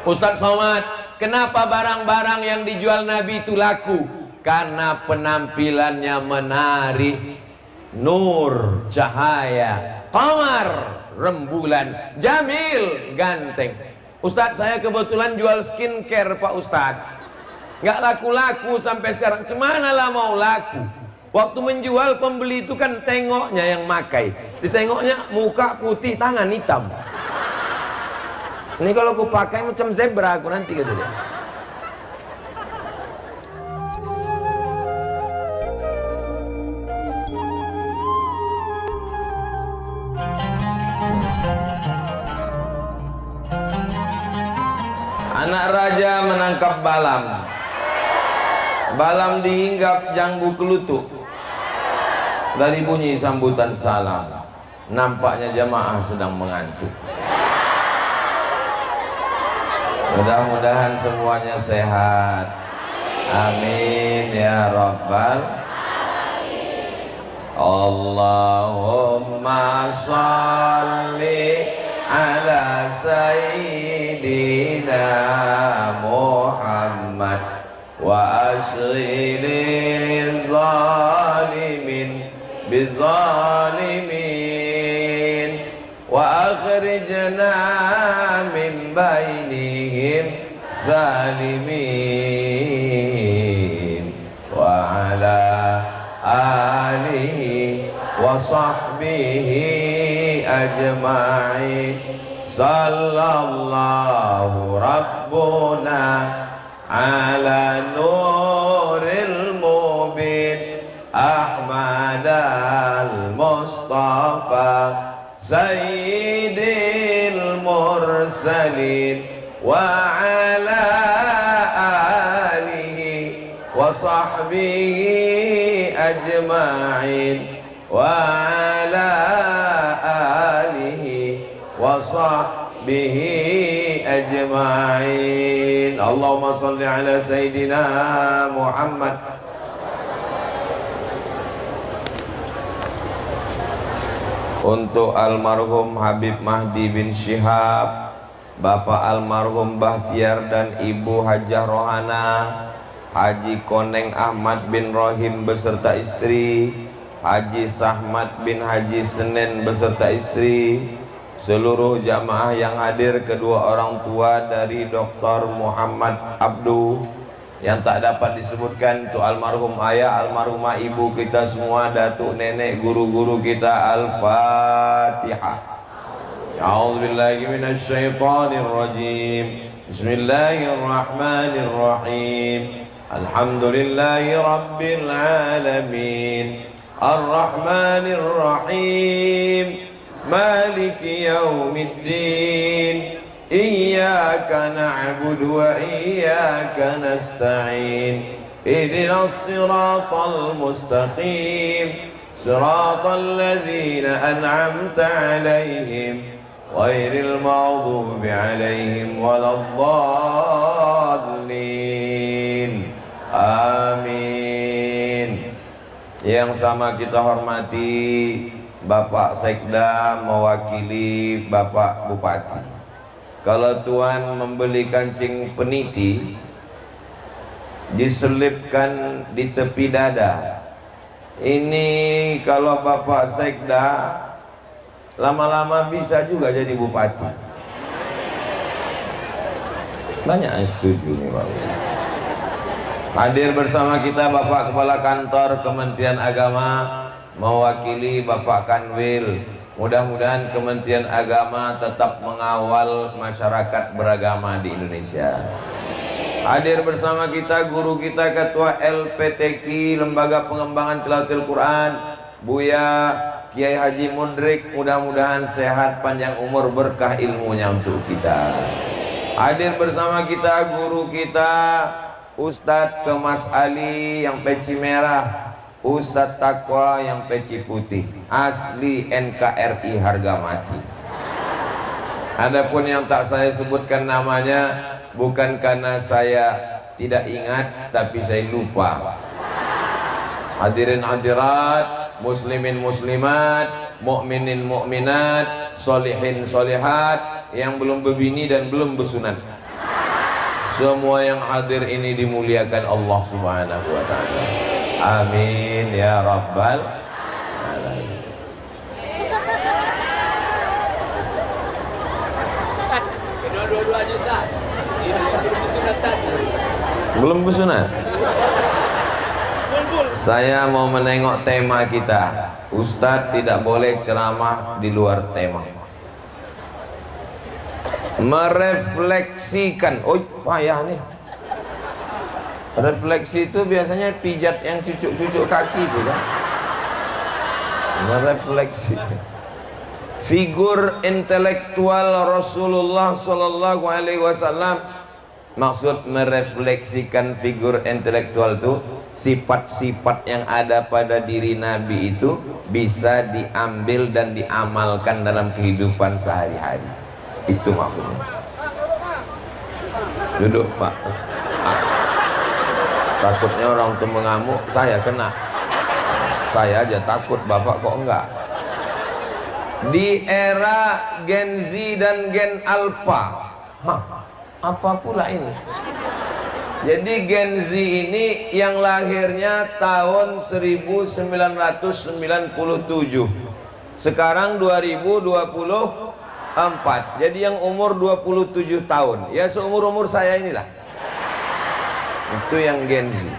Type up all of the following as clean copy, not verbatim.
Ustaz Somad, kenapa barang-barang yang dijual Nabi itu laku? Karena penampilannya menarik, nur, cahaya, qamar, rembulan, jamil, ganteng. Ustaz, saya kebetulan jual skincare Pak Ustaz, nggak laku-laku sampai sekarang. Cemana lah mau laku? Waktu menjual pembeli itu kan tengoknya yang makai, ditengoknya muka putih, tangan hitam. Ini kalau aku pakai macam zebra aku nanti, kata dia. Anak raja menangkap balam. Balam dihinggap janggu kelutuk. Dari bunyi sambutan salam, nampaknya jamaah sedang mengantuk. Mudah-mudahan semuanya sehat. Amin ya rabbal alamin. Allahumma salli ala sayyidina Muhammad wa asghilil zalimin bizzalimin wa akhrijna min bainihim salimin wa ala alihi wa sahbihi ajma'in. Sallallahu rabbuna ala nuril mubin Ahmad al-Mustafa Sayyidil Mursalin wa ala alihi wa sahbihi ajma'in wa ala alihi wa sahbihi ajma'in. Allahumma salli ala Sayyidina Muhammad. Untuk almarhum Habib Mahdi bin Syihab, Bapak almarhum Bahtiar dan Ibu Hajah Rohana, Haji Koneng Ahmad bin Rohim beserta istri, Haji Sahmat bin Haji Senen beserta istri, seluruh jamaah yang hadir, kedua orang tua dari Dr. Muhammad Abdu yang tak dapat disebutkan, untuk almarhum ayah, almarhumah ibu kita semua, datuk nenek, guru-guru kita. Al-Fatihah. A'udzubillahi minasyaitonir rajim. Bismillahirrahmanirrahim. Alhamdulillahi rabbil alamin. Ar-Rahmanir Rahim. Maliki yaumiddin. Iyyaka na'budu wa iyyaka nasta'in. Ihdinas siratal mustaqim. Siratal ladzina an'amta 'alaihim ghairil maghdubi 'alaihim waladdallin. Amin. Yang sama kita hormati Bapak Sekda mewakili Bapak Bupati. Kalau Tuan membeli kancing peniti, diselipkan di tepi dada. Ini kalau Bapak Sekda lama-lama bisa juga jadi bupati. Banyak yang setuju nih Pak. Hadir bersama kita Bapak Kepala Kantor Kementerian Agama mewakili Bapak Kanwil. Mudah-mudahan Kementerian Agama tetap mengawal masyarakat beragama di Indonesia. Hadir bersama kita guru kita, Ketua LPTQ Lembaga Pengembangan Tilawatil Quran, Buya Kiai Haji Mudrik. Mudah-mudahan sehat, panjang umur, berkah ilmunya untuk kita. Hadir bersama kita guru kita Ustadz Kemas Ali yang peci merah, Ustadz Takwa yang peci putih, asli NKRI harga mati. Adapun yang tak saya sebutkan namanya, bukan karena saya tidak ingat, tapi saya lupa. Hadirin hadirat, muslimin muslimat, mukminin mukminat, solihin solihat yang belum berbini dan belum bersunat. semua yang hadir ini dimuliakan Allah Subhanahu wa taala. Amin ya rabbal alamin. Dua-duanya sah. Ini belum disunatkan. Belum bersunat. Saya mau menengok tema kita. Ustadz tidak boleh ceramah di luar tema. Merefleksikan. Oh payah nih. Refleksi itu biasanya pijat yang cucuk-cucuk kaki itu kan. Merefleksikan figur intelektual Rasulullah Sallallahu Alaihi Wasallam. Maksud merefleksikan figur intelektual itu sifat-sifat yang ada pada diri Nabi itu bisa diambil dan diamalkan dalam kehidupan sehari-hari. Itu maksudnya. Duduk Pak. Takutnya orang itu mengamuk, saya kena. Saya aja takut, Bapak kok enggak. Di era Gen Z dan Gen Alpha, apa pula ini? Jadi Gen Z ini yang lahirnya tahun 1997, sekarang 2024. Jadi yang umur 27 tahun, ya seumur-umur saya inilah. Itu yang Gen Z.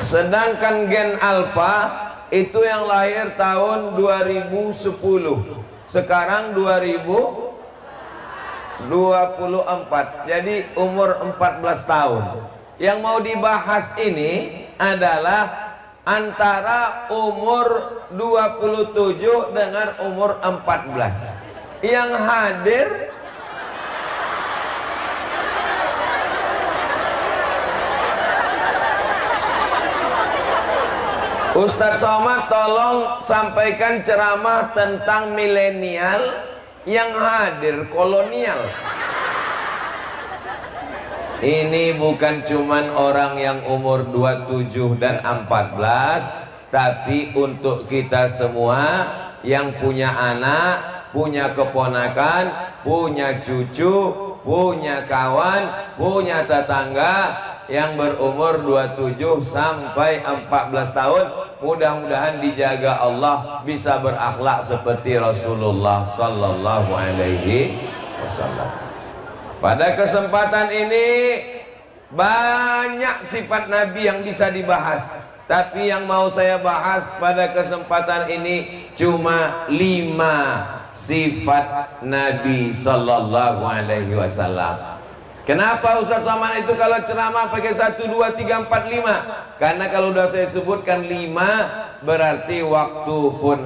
Sedangkan Gen Alpha itu yang lahir tahun 2010, sekarang 2024. Jadi umur 14 tahun. Yang mau dibahas ini adalah antara umur 27 dengan umur 14. Yang hadir Ustadz Somad, tolong sampaikan ceramah tentang milenial yang hadir kolonial. Ini bukan cuman orang yang umur 27 dan 14, tapi untuk kita semua yang punya anak, punya keponakan, punya cucu, punya kawan, punya tetangga yang berumur 27 sampai 14 tahun, mudah-mudahan dijaga Allah bisa berakhlak seperti Rasulullah Sallallahu Alaihi Wasallam. Pada kesempatan ini banyak sifat Nabi yang bisa dibahas, tapi yang mau saya bahas pada kesempatan ini cuma 5 sifat Nabi Sallallahu Alaihi Wasallam. Kenapa Ustadz Somad itu kalau ceramah pakai 1, 2, 3, 4, 5? Karena kalau udah saya sebutkan 5 berarti waktu pun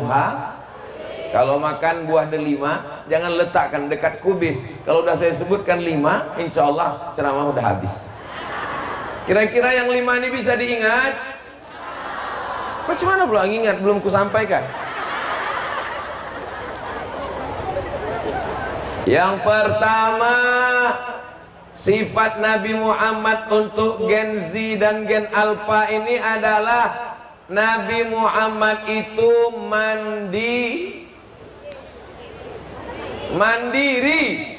Kalau makan buah delima jangan letakkan dekat kubis. Kalau udah saya sebutkan 5, insya Allah ceramah udah habis. Kira-kira yang 5 ini bisa diingat? Bagaimana belum ingat? Belum kusampaikan. Yang pertama, sifat Nabi Muhammad untuk Gen Z dan Gen Alpha ini adalah Nabi Muhammad itu mandiri,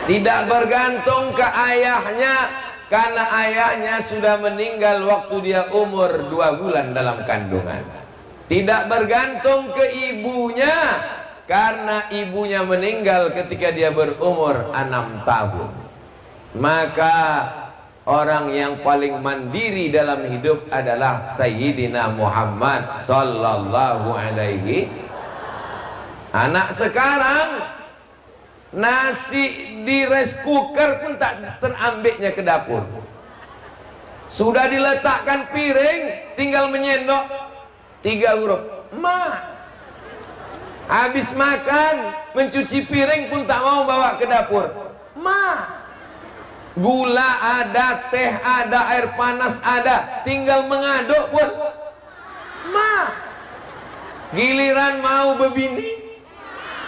tidak bergantung ke ayahnya, karena ayahnya sudah meninggal waktu dia umur 2 bulan dalam kandungan. Tidak bergantung ke ibunya, karena ibunya meninggal ketika dia berumur 6 tahun. Maka orang yang paling mandiri dalam hidup adalah Sayyidina Muhammad Sallallahu Alaihi. Anak sekarang nasi di rice cooker pun tak terambilnya ke dapur. Sudah diletakkan piring, tinggal menyendok 3 huruf ma. Habis makan, mencuci piring pun tak mau bawa ke dapur. Ma. Gula ada, teh ada, air panas ada, tinggal mengaduk pun ma. Giliran mau bebini,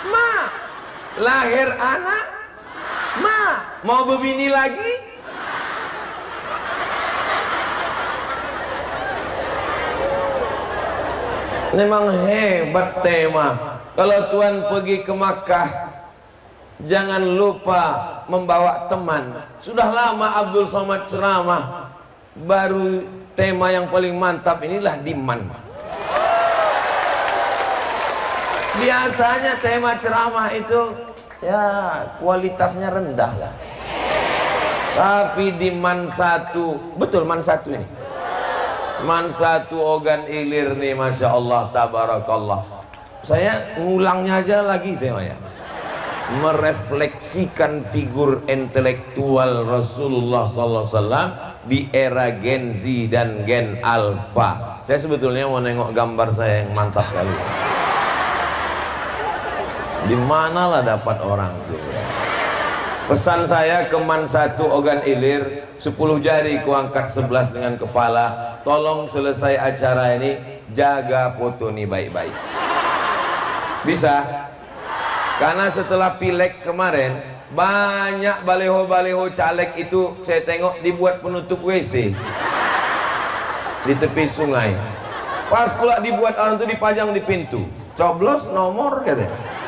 ma. Lahir anak, ma. Mau bebini lagi, memang hebat tema. Kalau Tuhan pergi ke Makkah Jangan lupa membawa teman. Sudah lama Abdul Somad ceramah, baru tema yang paling mantap inilah demand. Biasanya tema ceramah itu ya kualitasnya rendah lah. Tapi di Man 1, betul Man 1 ini. Man 1 Ogan Ilir nih, Masya Allah, tabarakallah. Saya ngulangnya aja lagi temanya. Merefleksikan figur intelektual Rasulullah SAW di era Gen Z dan Gen Alpha. Saya sebetulnya mau nengok gambar saya yang mantap kali. Di manalah dapat orang itu? Pesan saya ke Man 1 Ogan Ilir, 10 jari kuangkat 11 dengan kepala. Tolong selesai acara ini jaga foto ini baik-baik. Bisa? Karena setelah pileg kemarin banyak baleho-baleho caleg itu saya tengok dibuat penutup WC di tepi sungai. Pas pula dibuat orang itu dipajang di pintu. Coblos nomor katanya.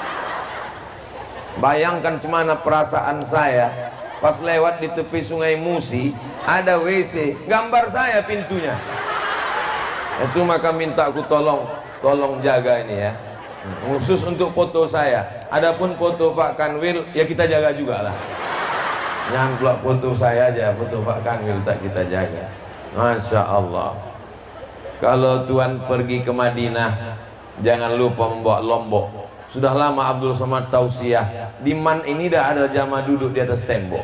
Bayangkan cemana perasaan saya pas lewat di tepi sungai Musi, ada WC, gambar saya pintunya. Itu maka minta aku tolong jaga ini ya, khusus untuk foto saya. Adapun foto Pak Kanwil ya kita jaga juga lah. Jangan pula foto saya aja, foto Pak Kanwil tak kita jaga. Masya Allah. Kalau Tuhan pergi ke Madinah, jangan lupa membawa lombok. Sudah lama Abdul Somad tausiah, di Man ini dah ada jamaah duduk di atas tembok.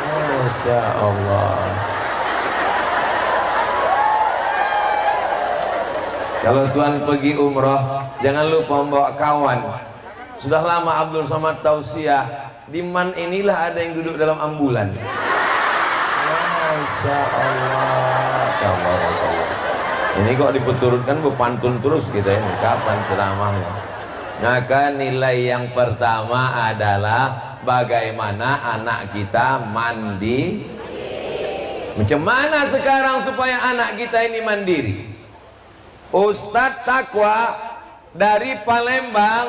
Masya Allah. Kalau Tuhan pergi umroh, jangan lupa membawa kawan. Sudah lama Abdul Somad tausiah, di Man inilah ada yang duduk dalam ambulan. Masya Allah. Ini kok dipeturutkan berpantun terus kita ini, kapan ceramahnya? Maka nilai yang pertama adalah bagaimana anak kita mandi. Macam mana sekarang supaya anak kita ini mandiri? Ustadz Takwa dari Palembang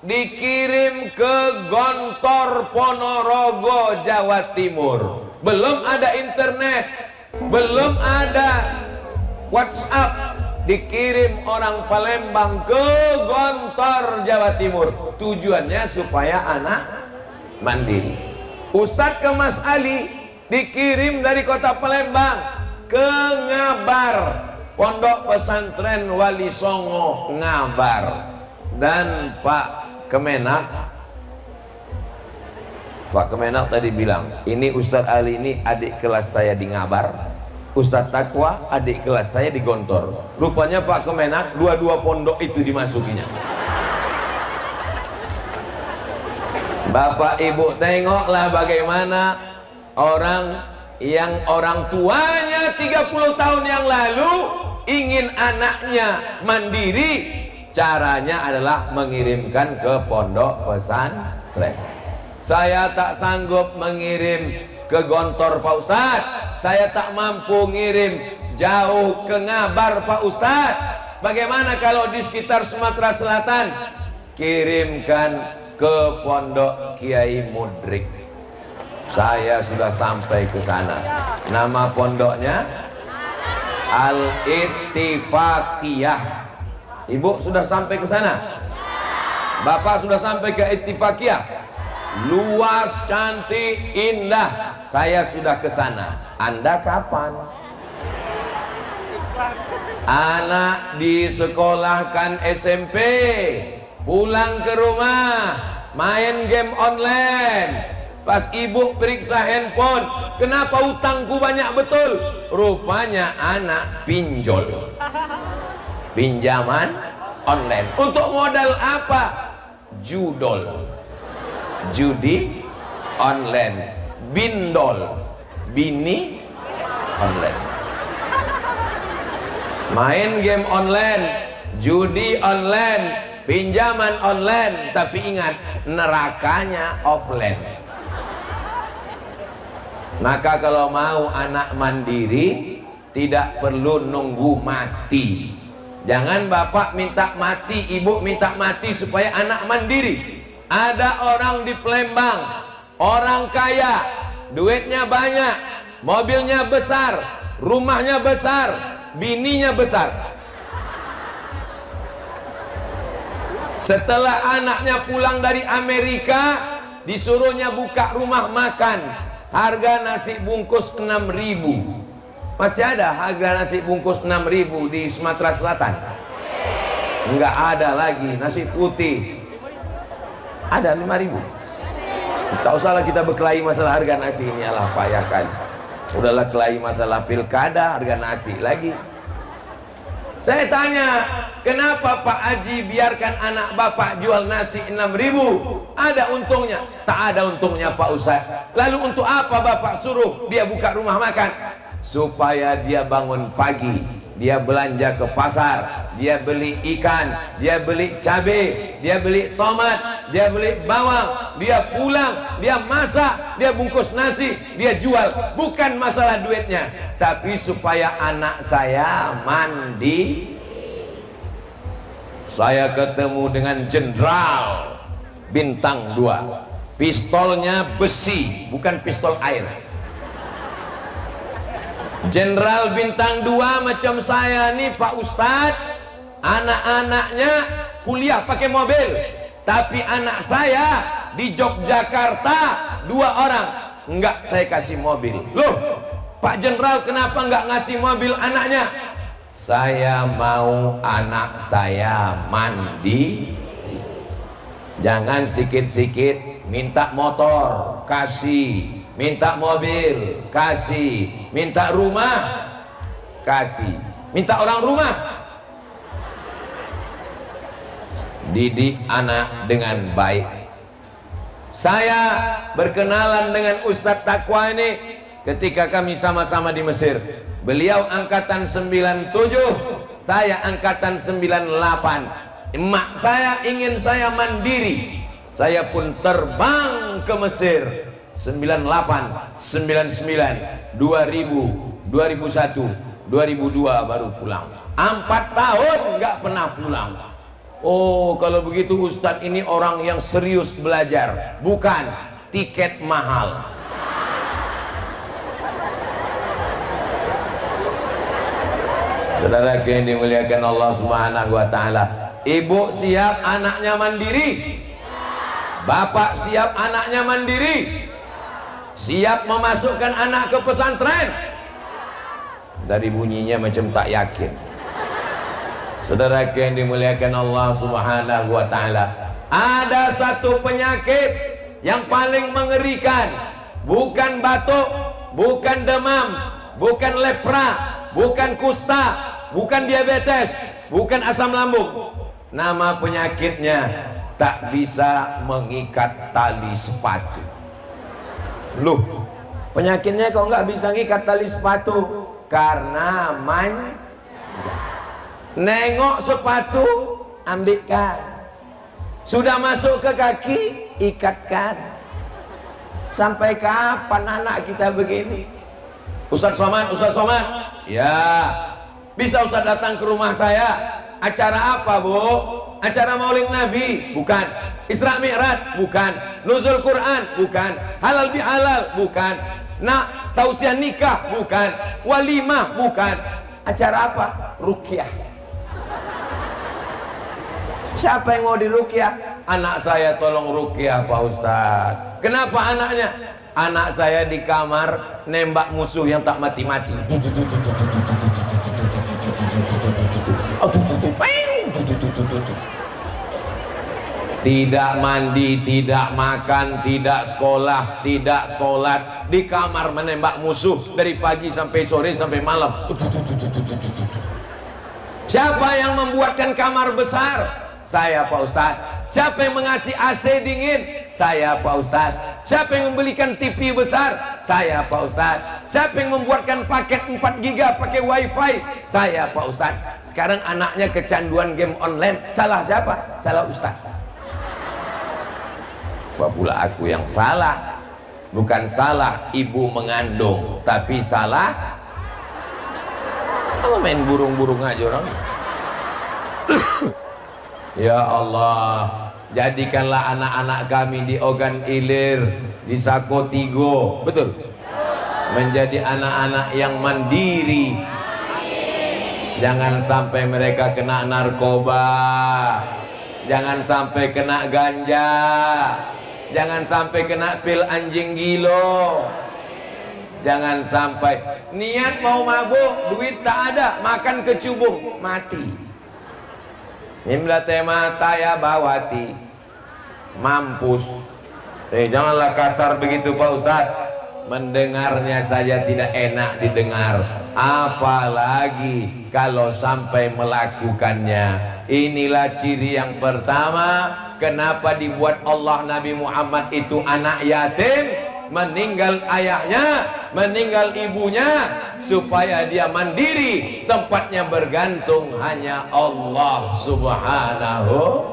dikirim ke Gontor Ponorogo, Jawa Timur. Belum ada internet, belum ada WhatsApp, dikirim orang Palembang ke Gontor, Jawa Timur. Tujuannya supaya anak mandiri. Ustadz ke Mas Ali dikirim dari kota Palembang ke Ngabar, Pondok Pesantren Wali Songo Ngabar. Dan Pak Kemenak tadi bilang, ini Ustadz Ali ini adik kelas saya di Ngabar, Ustadz Takwa adik kelas saya di Gontor. Rupanya Pak Kemenak dua-dua pondok itu dimasukinya. Bapak Ibu tengoklah bagaimana orang yang orang tuanya 30 tahun yang lalu ingin anaknya mandiri, caranya adalah mengirimkan ke pondok pesantren. Saya tak sanggup mengirim ke Gontor Pak Ustadz, saya tak mampu ngirim jauh ke Ngabar Pak Ustadz. Bagaimana kalau di sekitar Sumatera Selatan? Kirimkan ke Pondok Kiai Mudrik. Saya sudah sampai ke sana. Nama pondoknya Al-Ittifaqiyah. Ibu sudah sampai ke sana? Bapak sudah sampai ke Ittifaqiyah? Luas, cantik, indah. Saya sudah ke sana. Anda kapan? Anak disekolahkan SMP, pulang ke rumah, main game online. Pas ibu periksa handphone, kenapa utangku banyak betul? Rupanya anak pinjol, pinjaman online. Untuk modal apa? Judol, judi online, bindol, bini online, main game online, judi online, pinjaman online. Tapi ingat, nerakanya offline. Maka kalau mau anak mandiri, tidak perlu nunggu mati. Jangan bapak minta mati, ibu minta mati supaya anak mandiri. Ada orang di Palembang, orang kaya, duitnya banyak, mobilnya besar, rumahnya besar, bininya besar. Setelah anaknya pulang dari Amerika, disuruhnya buka rumah makan, harga nasi bungkus 6.000. Masih ada harga nasi bungkus 6.000 di Sumatera Selatan? Enggak ada lagi. Nasi putih ada 5.000. Tak usahlah kita berkelahi masalah harga nasi ini, alah payahkan. Udahlah kelahi masalah pilkada, harga nasi lagi. Saya tanya, kenapa Pak Haji biarkan anak bapak jual nasi 6.000? Ada untungnya? Tak ada untungnya Pak Ustaz. Lalu untuk apa bapak suruh dia buka rumah makan? Supaya dia bangun pagi, dia belanja ke pasar, dia beli ikan, dia beli cabai, dia beli tomat, dia beli bawang, dia pulang, dia masak, dia bungkus nasi, dia jual. Bukan masalah duitnya, tapi supaya anak saya mandi. Saya ketemu dengan jenderal bintang 2, pistolnya besi, bukan pistol air. Jenderal bintang 2 macam saya nih Pak Ustadz, anak-anaknya kuliah pakai mobil, tapi anak saya di Yogyakarta 2 orang, enggak saya kasih mobil. Loh Pak Jenderal kenapa enggak ngasih mobil anaknya? Saya mau anak saya mandi. Jangan sikit-sikit minta motor, kasih, minta mobil, kasih, minta rumah, kasih, minta orang rumah. Didik anak dengan baik. Saya berkenalan dengan Ustadz Taqwa ini ketika kami sama-sama di Mesir. Beliau angkatan 97, saya angkatan 98. Emak saya ingin saya mandiri, saya pun terbang ke Mesir 98, 99, 2000, 2001, 2002 baru pulang. 4 tahun nggak pernah pulang. Oh, kalau begitu Ustadz ini orang yang serius belajar. Bukan, tiket mahal. Saudara yang dimuliakan Allah Subhanahu wa taala, ibu siap anaknya mandiri? Bapak siap anaknya mandiri? Siap memasukkan anak ke pesantren? Dari bunyinya macam tak yakin. Saudara yang dimuliakan Allah Subhanahu wa taala, ada satu penyakit yang paling mengerikan, bukan batuk, bukan demam, bukan lepra, bukan kusta, bukan diabetes, bukan asam lambung. Nama penyakitnya tak bisa mengikat tali sepatu. Loh, penyakitnya kok nggak bisa ngikat tali sepatu? Karena nengok sepatu, ambilkan. Sudah masuk ke kaki, ikatkan. Sampai kapan anak kita begini? Ustaz Somad, Ustaz Somad, ya bisa Ustaz datang ke rumah saya. Acara apa Bu? Acara Maulid Nabi? Bukan. Isra Mi'raj? Bukan. Nuzul Quran? Bukan. Halal bihalal? Bukan. Nak tausiah nikah? Bukan. Walimah? Bukan. Acara apa? Ruqyah. Siapa yang mau diruqyah? Anak saya tolong ruqyah Pak Ustadz. Kenapa anaknya? Anak saya di kamar nembak musuh yang tak mati-mati. Tidak mandi, tidak makan, tidak sekolah, tidak sholat, di kamar menembak musuh dari pagi sampai sore sampai malam. Siapa yang membuatkan kamar besar? Saya Pak Ustadz. Siapa yang mengasih AC dingin? Saya Pak Ustadz. Siapa yang membelikan TV besar? Saya Pak Ustadz. Siapa yang membuatkan paket 4 giga pakai wifi? Saya Pak Ustadz. Sekarang anaknya kecanduan game online. Salah siapa? Salah Ustadz. Apa pula aku yang salah? Bukan salah ibu mengandung, tapi salah apa main burung-burung aja orang. Ya Allah, Jadikanlah anak-anak kami di Ogan Ilir, di Sakotigo, betul? Menjadi anak-anak yang mandiri. Jangan sampai mereka kena narkoba, jangan sampai kena ganja, jangan sampai kena pil anjing gilo, jangan sampai niat mau mabuk, duit tak ada, makan kecubung, mati. Himla tema taya bawati, mampus. Janganlah kasar begitu Pak Ustadz. Mendengarnya saja tidak enak didengar, apalagi kalau sampai melakukannya. Inilah ciri yang pertama kenapa dibuat Allah Nabi Muhammad itu anak yatim, meninggal ayahnya, meninggal ibunya, supaya dia mandiri, tempatnya bergantung hanya Allah Subhanahu.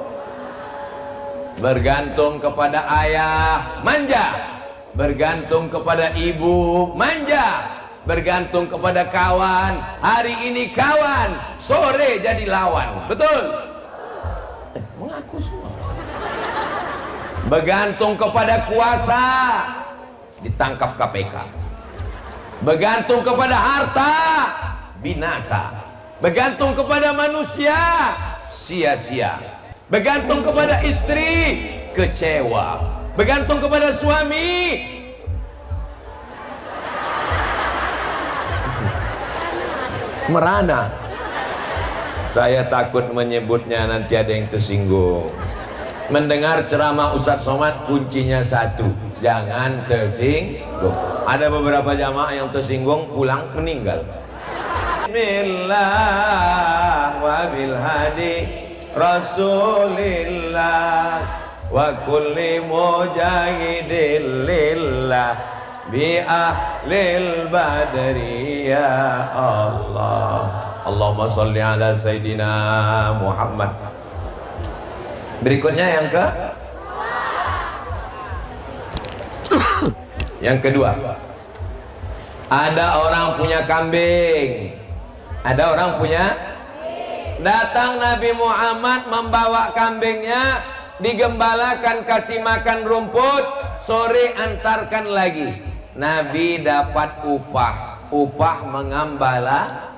Bergantung kepada ayah, manja. Bergantung kepada ibu, manja. Bergantung kepada kawan, hari ini kawan, sore jadi lawan, betul? Mengaku semua. Bergantung kepada kuasa, ditangkap KPK. Bergantung kepada harta, binasa. Bergantung kepada manusia, sia-sia. Bergantung kepada istri, kecewa. Bergantung kepada suami, merana. Saya takut menyebutnya, nanti ada yang tersinggung. Mendengar ceramah Ustadz Somad kuncinya satu, jangan tersinggung. Ada beberapa jamaah yang tersinggung, pulang meninggal. Bismillah wa bil hadi Rasulillah wa kulli mujahidin lillah bi ahlil badri ya Allah. Allahumma sholli ala Sayyidina Muhammad. Berikutnya yang kedua, ada orang punya kambing, ada orang punya. Datang Nabi Muhammad membawa kambingnya, digembalakan, kasih makan rumput, sore antarkan lagi. Nabi dapat upah mengembala,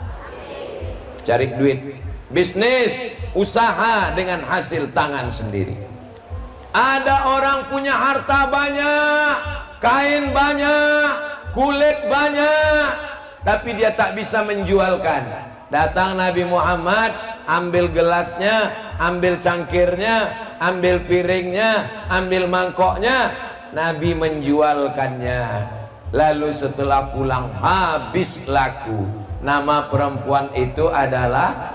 cari duit, bisnis, usaha dengan hasil tangan sendiri. Ada orang punya harta banyak, kain banyak, kulit banyak, tapi dia tak bisa menjualkan. Datang Nabi Muhammad, ambil gelasnya, ambil cangkirnya, ambil piringnya, ambil mangkoknya. Nabi menjualkannya. Lalu setelah pulang habis laku. Nama perempuan itu adalah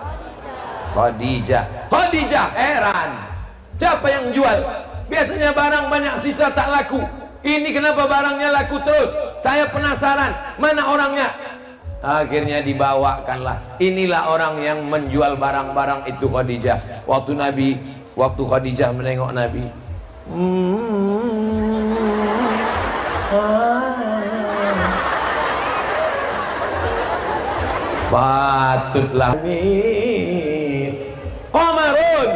Khadijah. Khadijah heran, siapa yang jual? Biasanya barang banyak sisa tak laku, ini kenapa barangnya laku terus? Saya penasaran, mana orangnya? Akhirnya dibawakanlah. Inilah orang yang menjual barang-barang itu, Khadijah. Waktu Khadijah menengok Nabi, patutlah Qamarun,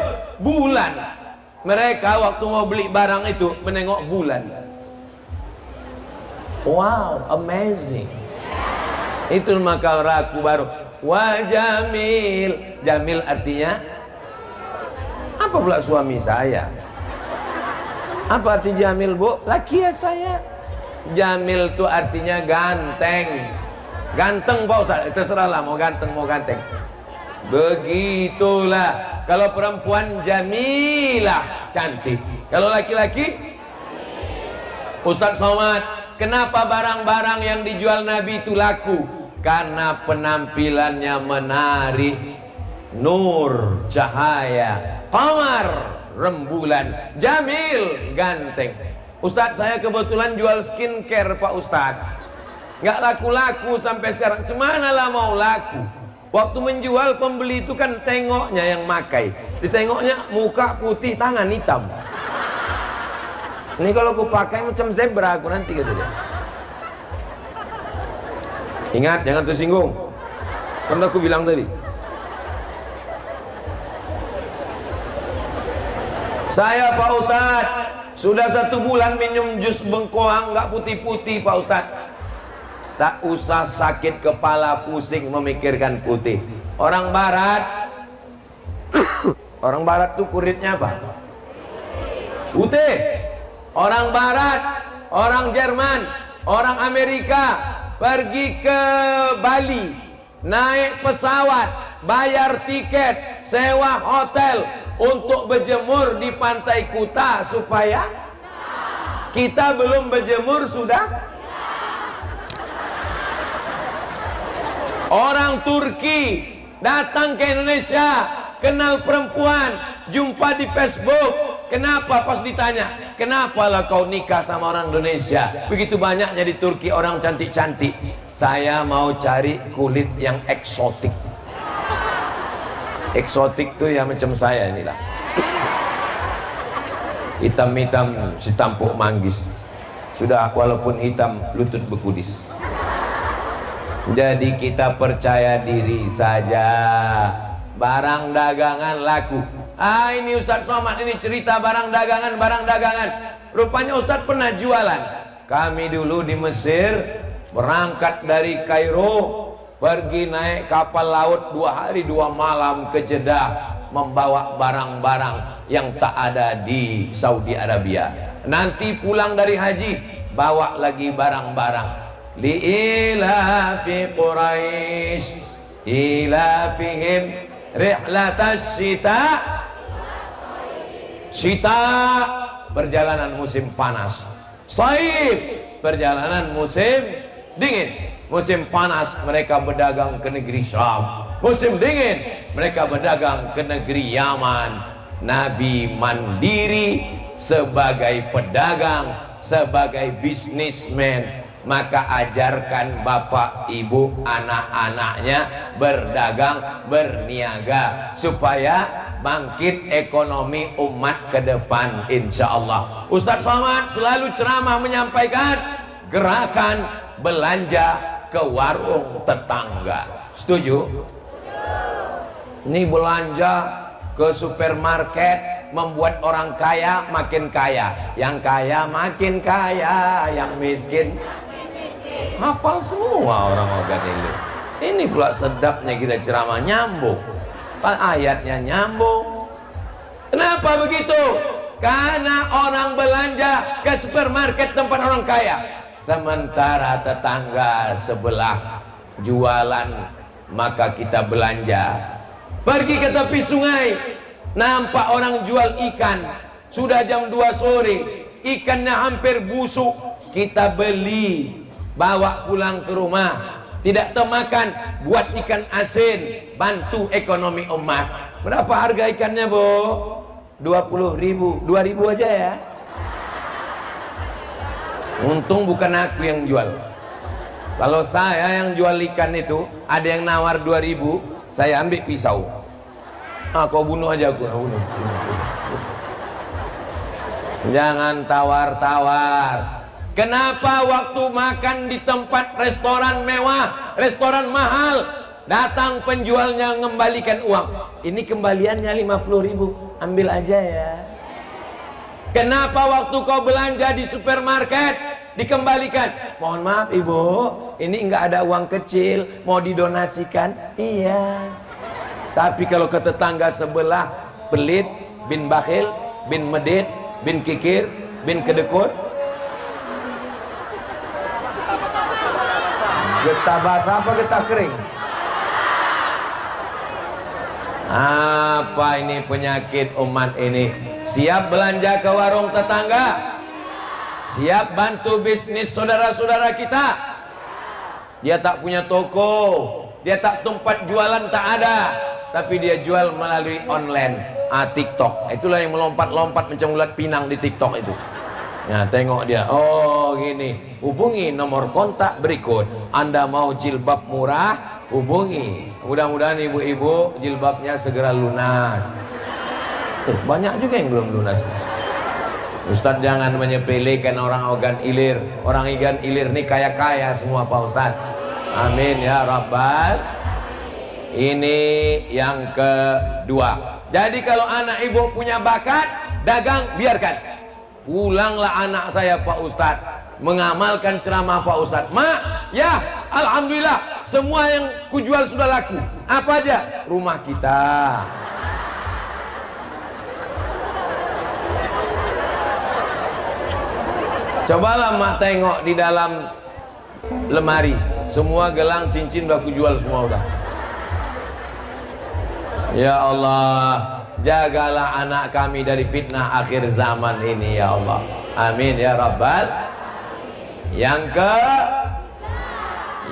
bulan. Mereka waktu mau beli barang itu menengok bulan. Wow, amazing. Itu maka raku baru. Wa jamil. Jamil artinya apa pula suami saya? Apa arti jamil, Bu? Laki ya saya. Jamil itu artinya ganteng. Ganteng Pak Ustaz, terserahlah mau ganteng mau ganteng. Begitulah. Kalau perempuan jamilah, cantik. Kalau laki-laki Ustaz Somad, kenapa barang-barang yang dijual Nabi itu laku? Karena penampilannya menarik, nur, cahaya, qamar, rembulan, jamil, ganteng. Ustadz, saya kebetulan jual skincare Pak Ustadz, nggak laku-laku sampai sekarang. Cemana lah mau laku? Waktu menjual, pembeli itu kan tengoknya yang makai, ditengoknya muka putih, tangan hitam. Ini kalau aku pakai macam zebra aku nanti, gitu dia. Ingat, jangan tersinggung. Kan aku bilang tadi. Saya Pak Ustadz sudah 1 bulan minum jus bengkoang nggak putih-putih Pak Ustadz. Tak usah sakit kepala pusing memikirkan putih. Orang barat orang barat tuh kulitnya apa? Putih. Orang barat, orang Jerman, orang Amerika pergi ke Bali, naik pesawat, bayar tiket, sewa hotel untuk berjemur di pantai Kuta supaya kita belum berjemur sudah. Orang Turki datang ke Indonesia, kenal perempuan, jumpa di Facebook. Kenapa? Pas ditanya, kenapa lah kau nikah sama orang Indonesia? Begitu banyaknya di Turki orang cantik-cantik. Saya mau cari kulit yang eksotik. Eksotik tuh ya macam saya inilah. Hitam-hitam si tampuk manggis. Sudah walaupun hitam lutut bekudis. Jadi kita percaya diri saja. Barang dagangan laku. Ini Ustadz Somad ini cerita barang dagangan. Rupanya Ustadz pernah jualan. Kami dulu di Mesir berangkat dari Kairo, pergi naik kapal laut 2 hari 2 malam ke Jeddah, membawa barang-barang yang tak ada di Saudi Arabia. Nanti pulang dari haji, bawa lagi barang-barang. Li'ilafi Quraisy ilafihim rihlatas syita perjalanan musim panas, saif perjalanan musim dingin. Musim panas mereka berdagang ke negeri Syam, musim dingin mereka berdagang ke negeri Yaman. Nabi mandiri sebagai pedagang, sebagai bisnismen. Maka ajarkan bapak ibu anak-anaknya berdagang, berniaga supaya bangkit ekonomi umat ke depan insyaallah. Ustadz Somad selalu ceramah menyampaikan gerakan belanja ke warung tetangga. Setuju? Ini belanja ke supermarket membuat orang kaya makin kaya, yang kaya makin kaya, yang miskin hafal semua orang-orang ini. Ini pula sedapnya kita ceramah, nyambung, ayatnya nyambung. Kenapa begitu? Karena orang belanja ke supermarket tempat orang kaya, sementara tetangga sebelah jualan, maka kita belanja. Pergi ke tepi sungai, nampak orang jual ikan, sudah jam 2 sore, ikannya hampir busuk, kita beli, bawa pulang ke rumah, tidak termakan, buat ikan asin, bantu ekonomi umat. Berapa harga ikannya, Bu? 20.000, 2.000 aja ya. Untung bukan aku yang jual. Kalau saya yang jual ikan itu, ada yang nawar 2.000, saya ambil pisau. Kau bunuh aja aku, bunuh. Jangan tawar-tawar. Kenapa waktu makan di tempat restoran mewah, restoran mahal, datang penjualnya mengembalikan uang? Ini kembaliannya 50.000, ambil aja ya. Kenapa waktu kau belanja di supermarket dikembalikan? Mohon maaf ibu, ini enggak ada uang kecil, mau didonasikan? Iya. Tapi kalau ke tetangga sebelah pelit, bin bakhil, bin medit, bin kikir, bin kedekut, getah basah apa getah kering? Apa ini penyakit umat ini? Siap belanja ke warung tetangga? Siap bantu bisnis saudara-saudara kita? Dia tak punya toko, dia tak tempat jualan, tak ada, tapi dia jual melalui online, TikTok. Itulah yang melompat-lompat macam ulat pinang di TikTok itu. Nah, tengok dia, oh gini, hubungi nomor kontak berikut. Anda mau jilbab murah, hubungi. Mudah-mudahan ibu-ibu jilbabnya segera lunas. Banyak juga yang belum lunas. Ustadz jangan menyepelekan orang organ ilir. Orang organ ilir ini kaya-kaya semua Pak Ustadz. Amin ya Rabbal. Ini yang kedua. Jadi kalau anak ibu punya bakat, dagang biarkan. Pulanglah anak saya Pak Ustadz, mengamalkan ceramah Pak Ustadz. Mak, ya alhamdulillah semua yang kujual sudah laku. Apa aja? Rumah kita. Cobalah mak tengok di dalam lemari, semua gelang cincin udah kujual semua udah. Ya Allah, jagalah anak kami dari fitnah akhir zaman ini ya Allah. Amin ya Rabbal.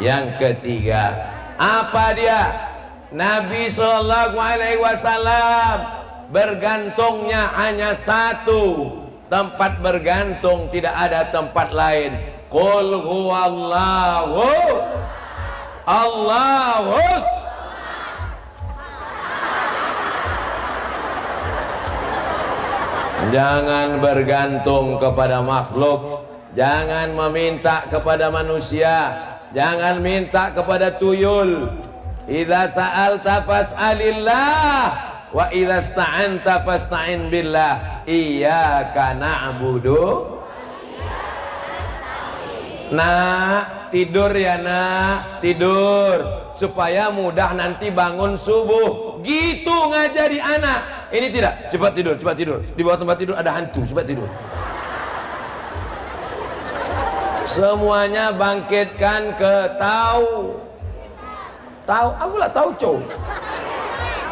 Yang ketiga, apa dia? Nabi Shallallahu Alaihi Wasallam bergantungnya hanya satu tempat bergantung, tidak ada tempat lain. Qul huwallahu Allahus. Jangan bergantung kepada makhluk, jangan meminta kepada manusia, jangan minta kepada tuyul. Idza sa'alta fas'alillah wa idza sta'anta fasta'in billah. Iyyaka na'budu. Nak, tidur ya nak, tidur supaya mudah nanti bangun subuh. Gitu ngajari anak. Ini tidak, cepat tidur, cepat tidur. Di bawah tempat tidur ada hantu, cepat tidur. Semuanya bangkitkan ke apalah tauhid.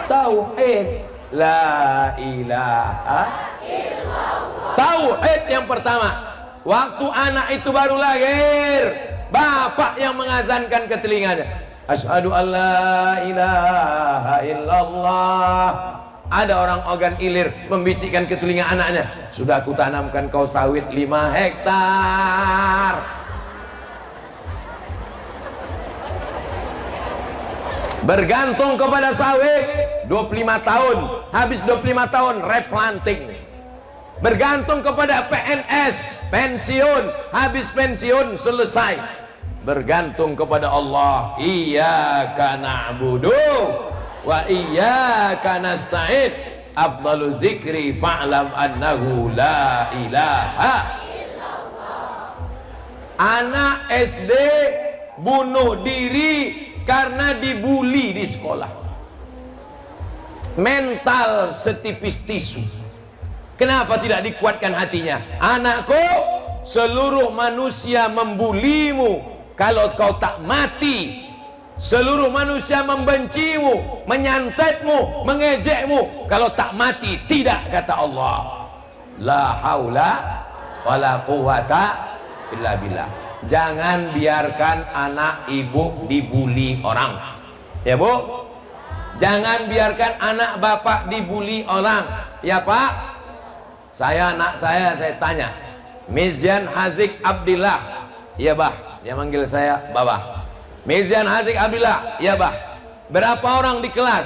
Tauhid. La ilaha illallah. Tauhid yang pertama. Waktu anak itu baru lahir, bapak yang mengazankan ke telinganya. Asyhadu an la ilaha illallah. Ada orang organ ilir membisikkan ke telinga anaknya, sudah aku tanamkan kau sawit 5 hektar. Bergantung kepada sawit 25 tahun, habis 25 tahun replanting. Bergantung kepada PNS, pensiun, habis pensiun selesai. Bergantung kepada Allah, iyyaka na'budu wa iyyaka nasta'in. Afdalu dzikri fa'lam annahu la ilaha illallah. Anak SD bunuh diri karena dibully di sekolah. Mental setipis tisu. Kenapa tidak dikuatkan hatinya? Anakku, seluruh manusia membulimu, kalau kau tak mati. Seluruh manusia membencimu, menyantetmu, mengejekmu, kalau tak mati. Tidak, kata Allah. La haula wala quwata illa billah. Jangan biarkan anak ibu dibuli orang. Ya bu? Jangan biarkan anak bapak dibuli orang. Ya pak? Anak saya tanya. Mizyan Hazik Abdillah. Ya bah, dia manggil saya babah. Mizyan Hazik Abdillah. Ya bah. Berapa orang di kelas?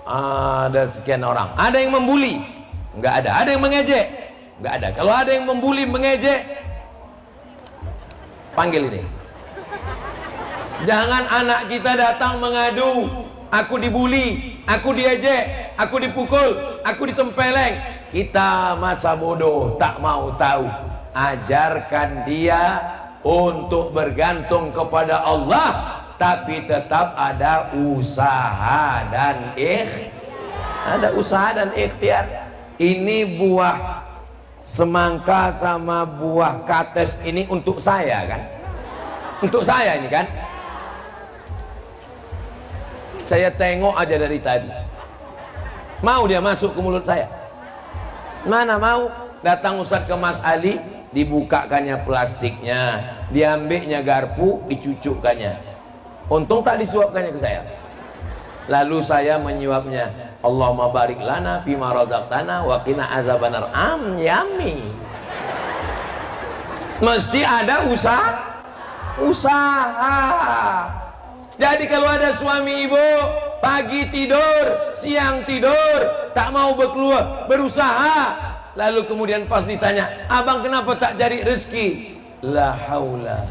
Ada sekian orang. Ada yang membuli? Enggak ada. Ada yang mengejek? Enggak ada. Kalau ada yang membuli, mengejek, panggil ini. Jangan anak kita datang mengadu, aku dibuli, aku diejek, aku dipukul, aku ditempeleng. Kita masa bodoh, tak mau tahu. Ajarkan dia untuk bergantung kepada Allah, tapi tetap ada usaha dan ikhtiar. Ini buah semangka sama buah kates ini untuk saya kan? Untuk saya ini kan? Saya tengok aja dari tadi. Mau dia masuk ke mulut saya? Mana mau? Datang Ustadz ke Mas Ali, dibukakannya plastiknya, diambilnya garpu, dicucukkannya. Untung tak disuapkannya ke saya. Lalu saya menyuapnya. Allahumma barik lana fima razaqtana wa qina azabannar. Yummy. Mesti ada usaha. Jadi kalau ada suami ibu pagi tidur, siang tidur, tak mau berkeluar, berusaha, lalu kemudian pas ditanya, abang kenapa tak cari rezeki? La haula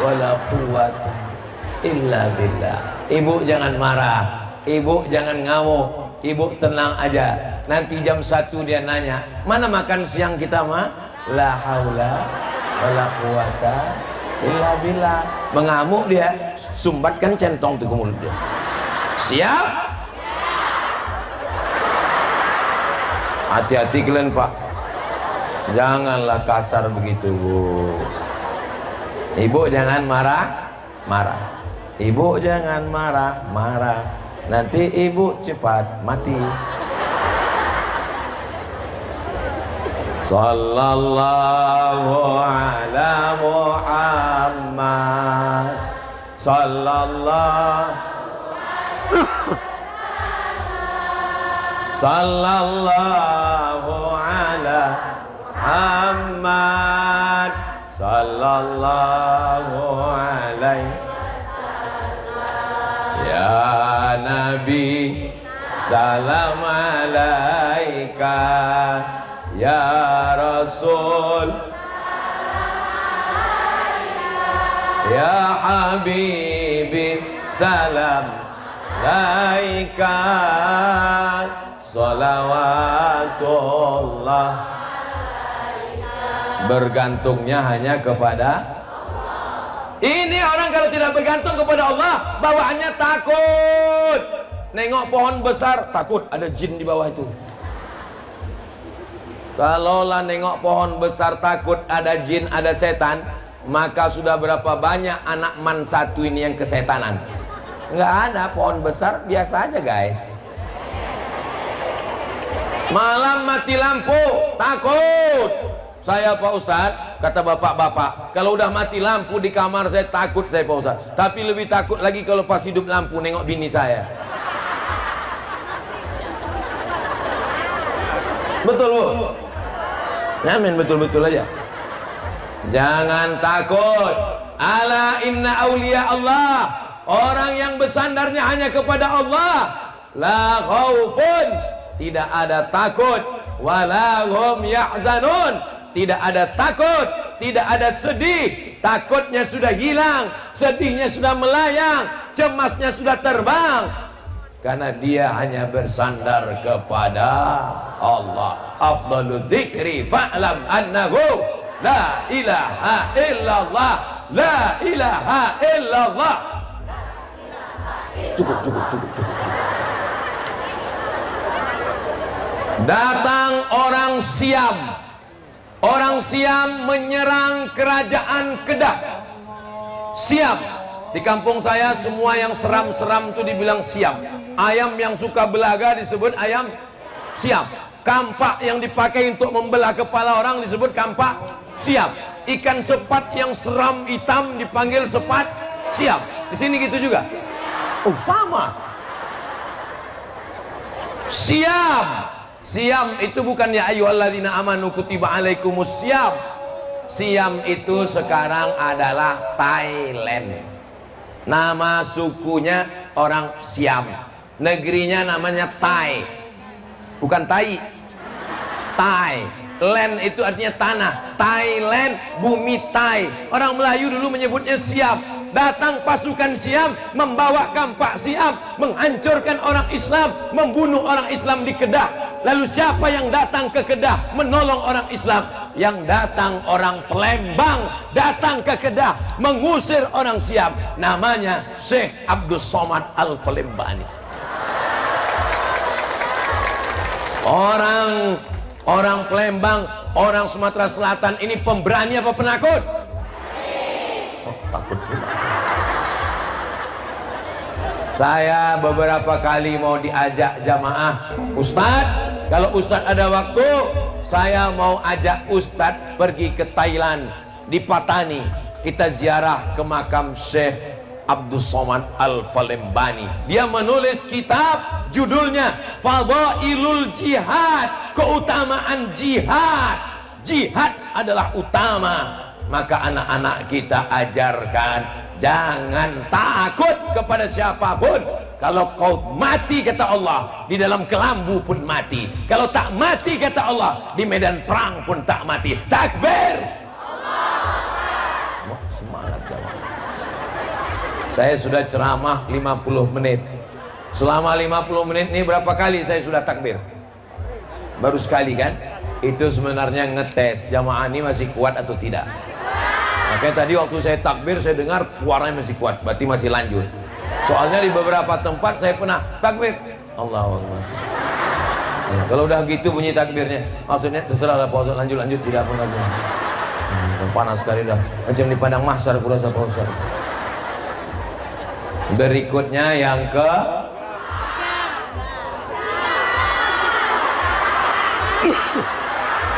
wala quwwata illa billah. Ibu jangan marah, ibu jangan ngamuk, ibu tenang aja. Nanti jam 1 dia nanya, mana makan siang kita mah? La haula wala quwata illa billah. Mengamuk dia, sumbatkan centong tuh ke mulut dia. Siap? Hati-hati kalian Pak, janganlah kasar begitu Bu. Ibu jangan marah. Ibu jangan marah. Nanti ibu cepat mati. Sallallahu ala Muhammad. Sallallahu ala Muhammad. Sallallahu alaihi ya Nabi, salam alaika ya Rasul ya Habibi, salam alaika salawatullah. Bergantungnya hanya kepada ini. Orang kalau tidak bergantung kepada Allah, bawaannya takut. Nengok pohon besar, takut ada jin di bawah itu. Kalaulah nengok pohon besar takut ada jin, ada setan, maka sudah berapa banyak anak man satu ini yang kesetanan. Nggak ada pohon besar, biasa aja guys. Malam mati lampu, takut. Saya Pak Ustadz, kata bapak-bapak, kalau udah mati lampu di kamar saya takut saya Pak Ustadz. Tapi lebih takut lagi kalau pas hidup lampu nengok bini saya. Betul Bu? Amin, betul-betul aja. Jangan takut. Ala inna awliya Allah, orang yang bersandarnya hanya kepada Allah, la khaufun, tidak ada takut, wala hum yahzanun, tidak ada takut, tidak ada sedih. Takutnya sudah hilang, sedihnya sudah melayang, cemasnya sudah terbang, karena dia hanya bersandar kepada Allah. Afdalu dzikri fa'lam annahu la ilaha illallah, la ilaha illallah. Cukup. Datang orang Siam. Orang Siam menyerang kerajaan Kedah. Siam. Di kampung saya semua yang seram-seram itu dibilang Siam. Ayam yang suka belaga disebut ayam Siam. Kampak yang dipakai untuk membelah kepala orang disebut kampak Siam. Ikan sepat yang seram hitam dipanggil sepat Siam. Di sini gitu juga. Oh, sama. Siam. Siam itu bukan ya ayyuhalladzina amanu kutiba alaikumus siam. Siam itu sekarang adalah Thailand. Nama sukunya orang Siam. Negerinya namanya Thai. Bukan Tai. Thai. Land itu artinya tanah. Thailand, bumi Thai. Orang Melayu dulu menyebutnya Siam. Datang pasukan Siam, membawa kampak Siam, menghancurkan orang Islam, membunuh orang Islam di Kedah. Lalu siapa yang datang ke Kedah menolong orang Islam? Yang datang orang Palembang, datang ke Kedah mengusir orang Siam. Namanya Syekh Abdus Somad Al-Falembani. Orang Palembang, orang Sumatera Selatan ini pemberani apa penakut? Oh, takut juga. Saya beberapa kali mau diajak jamaah, Ustadz, kalau Ustadz ada waktu, saya mau ajak Ustadz pergi ke Thailand, di Patani. Kita ziarah ke makam Syekh Abdus Somad Al-Falembani. Dia menulis kitab, judulnya Fadailul Jihad, keutamaan jihad. Jihad adalah utama. Maka anak-anak kita ajarkan, jangan takut kepada siapapun. Kalau kau mati kata Allah, di dalam kelambu pun mati. Kalau tak mati kata Allah, di medan perang pun tak mati. Takbir. Wah, semangat jamaah. Saya sudah ceramah 50 menit. Selama 50 menit ini berapa kali saya sudah takbir? Baru sekali kan? Itu sebenarnya ngetes jamaah ini masih kuat atau tidak. Makanya tadi waktu saya takbir saya dengar suaranya masih kuat, berarti masih lanjut. Soalnya di beberapa tempat saya pernah takbir, Allahu Akbar. Kalau udah gitu bunyi takbirnya, maksudnya terserahlah Pak Ustaz, lanjut tidak apa lagi. Panas sekali dah, macam di padang mahsyar kurasa Pak Ustaz. Berikutnya yang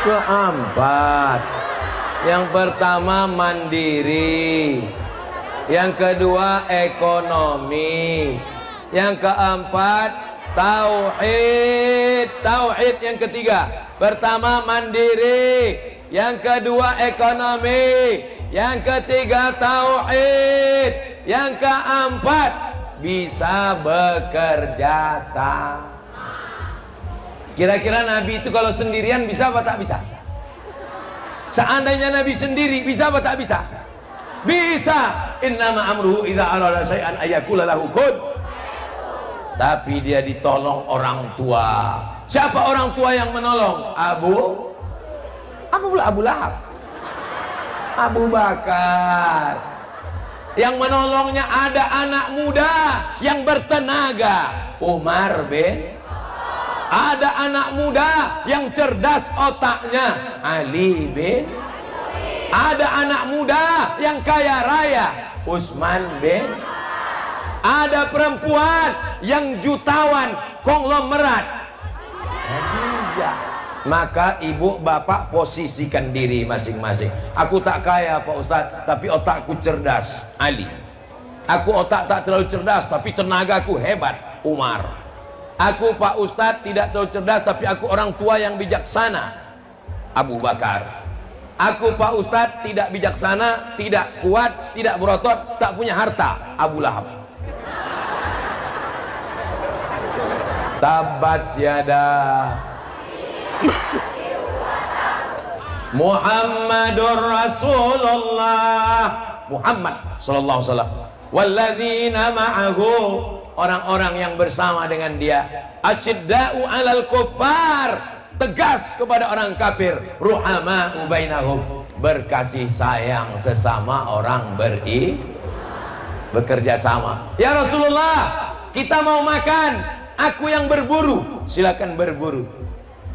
keempat. Yang pertama mandiri, yang kedua ekonomi, yang keempat tauhid. Tauhid yang ketiga. Pertama mandiri, yang kedua ekonomi, yang ketiga tauhid, yang keempat bisa bekerja sama. Kira-kira Nabi itu kalau sendirian bisa apa tak bisa? Seandainya Nabi sendiri bisa apa tak bisa? Bisa. Innama amruhu idza arada syai'an ayaqula lahu kun. Tapi dia ditolong orang tua. Siapa orang tua yang menolong? Abu Lahab, Abu Bakar. Yang menolongnya ada anak muda yang bertenaga, Umar bin. Ada anak muda yang cerdas otaknya, Ali bin. Ada anak muda yang kaya raya, Utsman bin. Ada perempuan yang jutawan, konglomerat, Khadijah. Maka ibu bapak posisikan diri masing-masing. Aku tak kaya Pak Ustadz, tapi otakku cerdas, Ali. Aku otak tak terlalu cerdas, tapi tenagaku hebat, Umar. Aku Pak Ustadz tidak terlalu cerdas, tapi aku orang tua yang bijaksana, Abu Bakar. Aku Pak Ustadz tidak bijaksana, tidak kuat, tidak berotot, tak punya harta, Abu Lahab. Tabat syada Muhammadur Rasulullah, Muhammad sallallahu alaihi wasallam, walladzina ma'ahu, orang-orang yang bersama dengan dia, asyidda'u 'alal kuffar, tegas kepada orang kafir, ruhama'u bainahum, berkasih sayang sesama orang bekerja sama. Ya Rasulullah, kita mau makan, aku yang berburu, silakan berburu.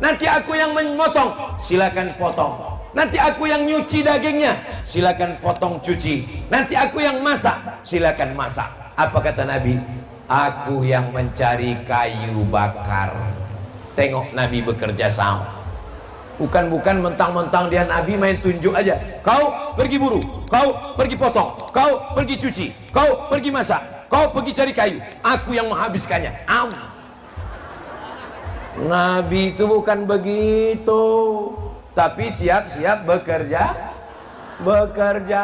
Nanti aku yang memotong, silakan potong. Nanti aku yang nyuci dagingnya, silakan potong cuci. Nanti aku yang masak, silakan masak. Apa kata Nabi? Aku yang mencari kayu bakar. Tengok Nabi bekerja sama. Bukan mentang-mentang dia Nabi main tunjuk aja. Kau pergi buru, kau pergi potong, kau pergi cuci, kau pergi masak, kau pergi cari kayu. Aku yang menghabiskannya. Nabi itu bukan begitu, tapi siap-siap bekerja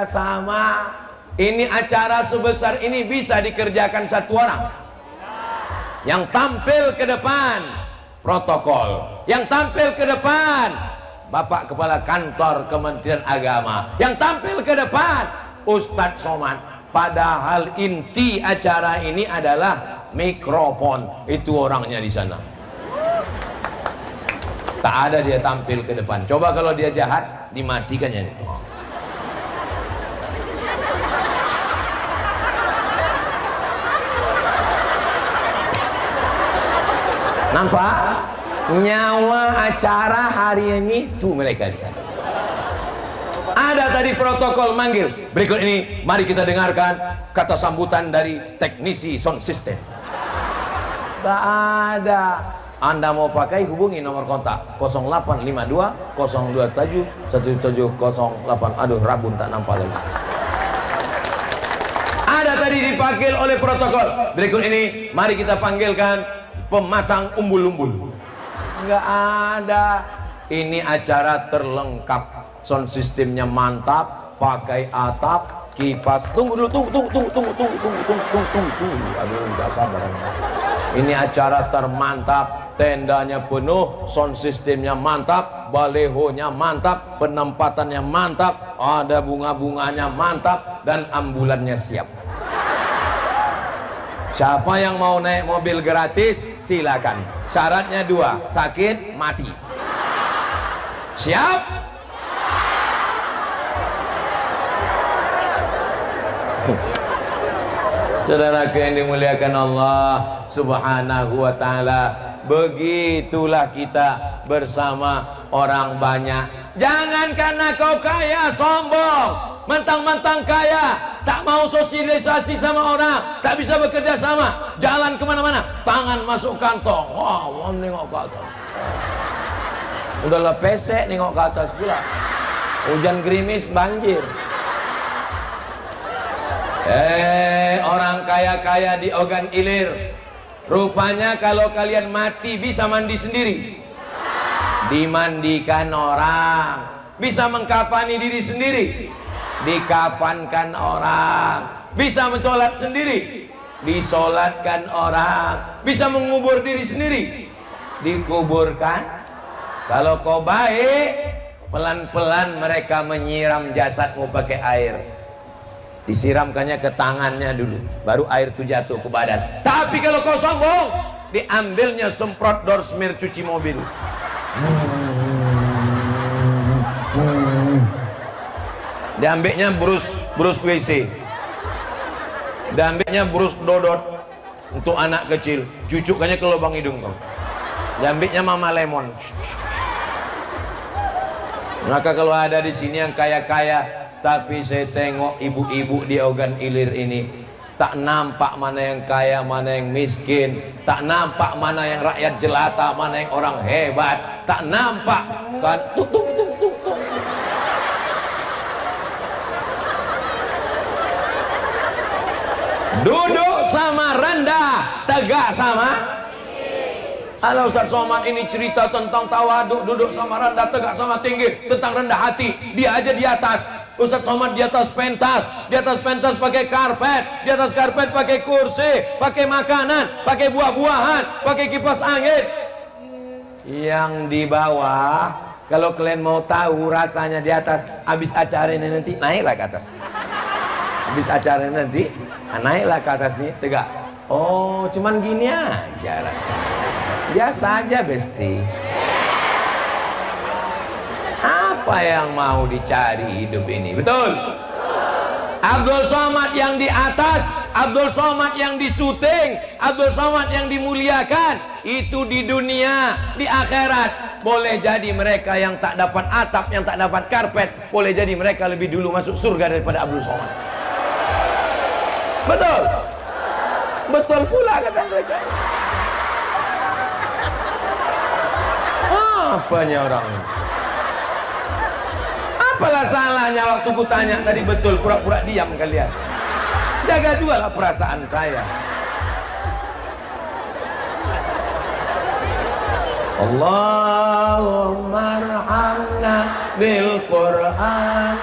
sama. Ini acara sebesar ini bisa dikerjakan satu orang. Yang tampil ke depan protokol, yang tampil ke depan Bapak Kepala Kantor Kementerian Agama, yang tampil ke depan Ustadz Somad. Padahal inti acara ini adalah mikrofon. Itu orangnya di sana. Tak ada dia tampil ke depan. Coba kalau dia jahat, dimatikan ya. Nampak? Nyawa acara hari ini tuh mereka di sana. Ada tadi protokol manggil. Berikut ini mari kita dengarkan kata sambutan dari teknisi sound system. Tak ada. Anda mau pakai hubungi nomor kontak 0852 027 1708. Aduh, rabun tak nampak lagi. Ada tadi dipanggil oleh protokol. Berikut ini mari kita panggilkan pemasang umbul-umbul. Enggak ada. Ini acara terlengkap. Sound systemnya mantap, pakai atap, kipas. Tunggu dulu, tunggu. Aduh, enggak sabar. Ini acara termantap, tendanya penuh, sound systemnya mantap, balehonya mantap, penempatannya mantap, ada bunga-bunganya mantap, dan ambulannya siap. Siapa yang mau naik mobil gratis silakan. Syaratnya 2, sakit mati. Siap? Saudara yang dimuliakan Allah Subhanahu wa ta'ala, begitulah kita bersama orang banyak. Jangan karena kau kaya sombong, mentang-mentang kaya tak mau sosialisasi sama orang, tak bisa bekerja sama, jalan kemana-mana tangan masuk kantong. Wah, nengok ke atas, udahlah pesek nengok ke atas pula. Hujan gerimis banjir. Orang kaya-kaya di Ogan Ilir, rupanya kalau kalian mati bisa mandi sendiri, dimandikan orang, bisa mengkafani diri sendiri, dikafankan orang, bisa mencolat sendiri, disolatkan orang, bisa mengubur diri sendiri, dikuburkan. Kalau kau baik, pelan-pelan mereka menyiram jasadmu pakai air. Disiramkannya ke tangannya dulu, baru air itu jatuh ke badan. Tapi kalau kau sombong, diambilnya semprot dorsmir cuci mobil. Diambilnya brus WC. Diambilnya brus dodot untuk anak kecil, cucukkannya ke lubang hidung kau. Diambilnya mama lemon. Maka kalau ada di sini yang kaya-kaya, tapi saya tengok ibu-ibu di Ogan Ilir ini, tak nampak mana yang kaya, mana yang miskin, tak nampak mana yang rakyat jelata, mana yang orang hebat, tak nampak kan. Tuk. Duduk sama rendah, tegak sama. Kalau Ustaz Somad ini cerita tentang tawaduk, duduk sama rendah, tegak sama tinggi, tentang rendah hati, dia aja di atas. Ustaz Somad di atas pentas pakai karpet, di atas karpet pakai kursi, pakai makanan, pakai buah-buahan, pakai kipas angin. Yang di bawah, kalau kalian mau tahu rasanya di atas, habis acara ini nanti naiklah ke atas. Habis acara ini nanti naiklah ke atas nih, tegak. Oh, cuman gini aja rasanya. Biasa aja, Besti. Apa yang mau dicari hidup ini? Betul? Abdul Somad yang di atas, Abdul Somad yang di syuting, Abdul Somad yang dimuliakan, itu di dunia, di akhirat. Boleh jadi mereka yang tak dapat atap, yang tak dapat karpet, boleh jadi mereka lebih dulu masuk surga daripada Abdul Somad. Betul? Betul pula kata mereka. Apanya orang ini? Apalah salahnya waktu ku tanya tadi betul, pura-pura diam kalian. Jaga juga lah perasaan saya. Allahumma arhamna bil Qur'an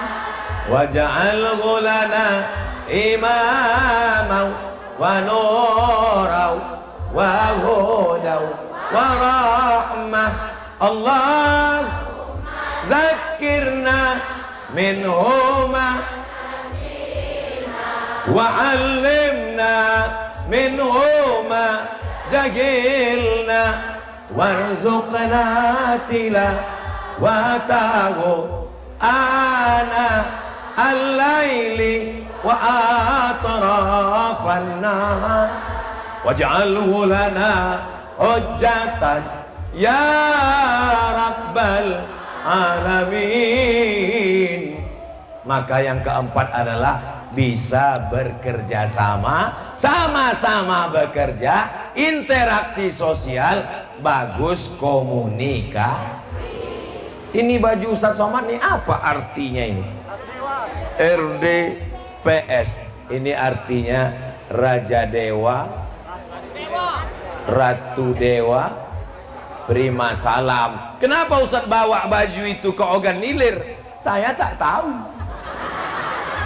waj'alhu lana imaman wa nuran wa hudan wa rahmah. Allah zakirna minhuma wa 'allimna minhuma jahilna warzuqna tilawatahu ana al-laili wa atrafan nahar waj'alhu lana hujjatan ya rabbal alamin. Maka yang keempat adalah bisa bekerja sama, sama-sama bekerja, interaksi sosial, bagus komunikasi. Ini baju Ustaz Somad nih apa artinya ini? RDPS. Ini artinya Raja Dewa, Ratu Dewa, Prima Salam. Kenapa Ustaz bawa baju itu ke Ogan Ilir? Saya tak tahu.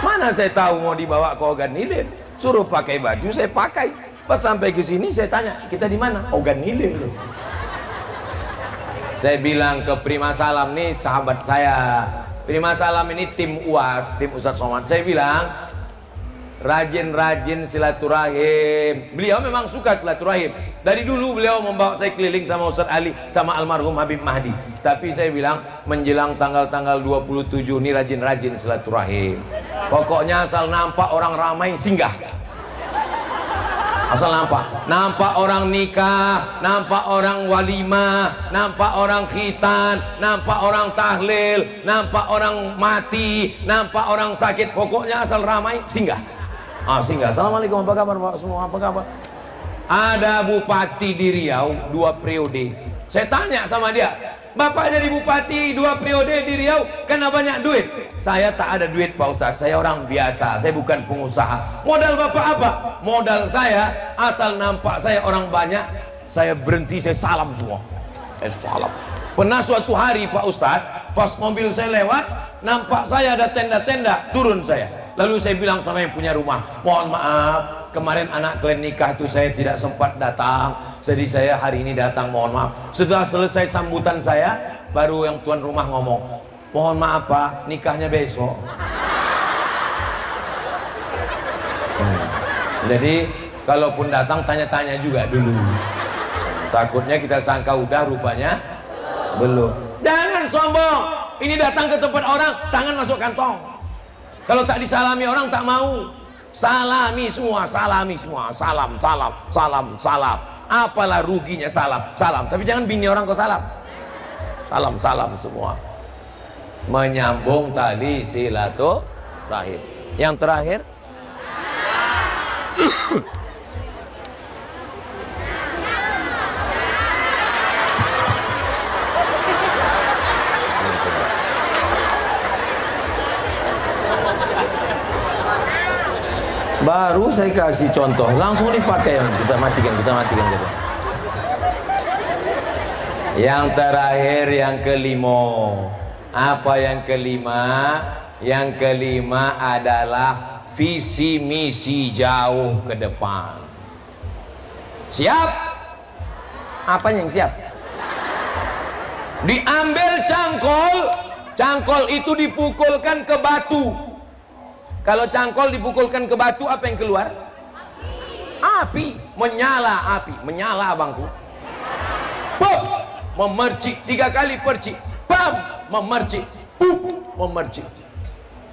Mana saya tahu mau dibawa ke Ogan Ilir? Suruh pakai baju, saya pakai. Pas sampai ke sini saya tanya, kita di mana? Ogan Ilir loh. Saya bilang ke Prima Salam nih, sahabat saya. Prima Salam ini tim UAS, tim Ustaz Somad. Saya bilang, rajin-rajin silaturahim. Beliau memang suka silaturahim. Dari dulu beliau membawa saya keliling sama Ustaz Ali, sama almarhum Habib Mahdi. Tapi saya bilang menjelang tanggal-tanggal 27 ini rajin-rajin silaturahim. Pokoknya asal nampak orang ramai singgah. Asal nampak orang nikah, nampak orang walimah, nampak orang khitan, nampak orang tahlil, nampak orang mati, nampak orang sakit. Pokoknya asal ramai singgah. Singgah. Assalamualaikum, apa kabar Pak semua, apa kabar? Ada bupati di Riau 2 periode. Saya tanya sama dia, Bapak jadi bupati 2 periode di Riau, karena banyak duit. Saya tak ada duit Pak Ustadz, saya orang biasa, saya bukan pengusaha. Modal Bapak apa? Modal saya, asal nampak saya orang banyak, saya berhenti, saya salam semua. Salam. Pernah suatu hari Pak Ustadz, pas mobil saya lewat, nampak saya ada tenda-tenda, turun saya. Lalu saya bilang sama yang punya rumah, mohon maaf, kemarin anak kalian nikah itu saya tidak sempat datang, jadi saya hari ini datang, mohon maaf. Setelah selesai sambutan saya, baru yang tuan rumah ngomong, mohon maaf Pak, nikahnya besok. Jadi kalaupun datang tanya-tanya juga dulu, takutnya kita sangka udah, rupanya belum. Jangan sombong, ini datang ke tempat orang, tangan masuk kantong. Kalau tak disalami orang tak mau. Salami semua, salami semua, salam, salam, salam, salam. Apalah ruginya salam, salam. Tapi jangan bini orang kau salam. Salam, salam semua. Menyambung tali silaturahim. Yang terakhir, baru saya kasih contoh, langsung dipakai. Kita matikan gitu. Yang terakhir, yang kelima. Apa yang kelima? Yang kelima adalah visi misi jauh ke depan. Siap? Apa yang siap? Diambil cangkol itu dipukulkan ke batu. Kalau cangkol dipukulkan ke batu, apa yang keluar? Api. Menyala abangku. Pop, memercik 3 kali percik. Pam, memercik. Pup, memercik.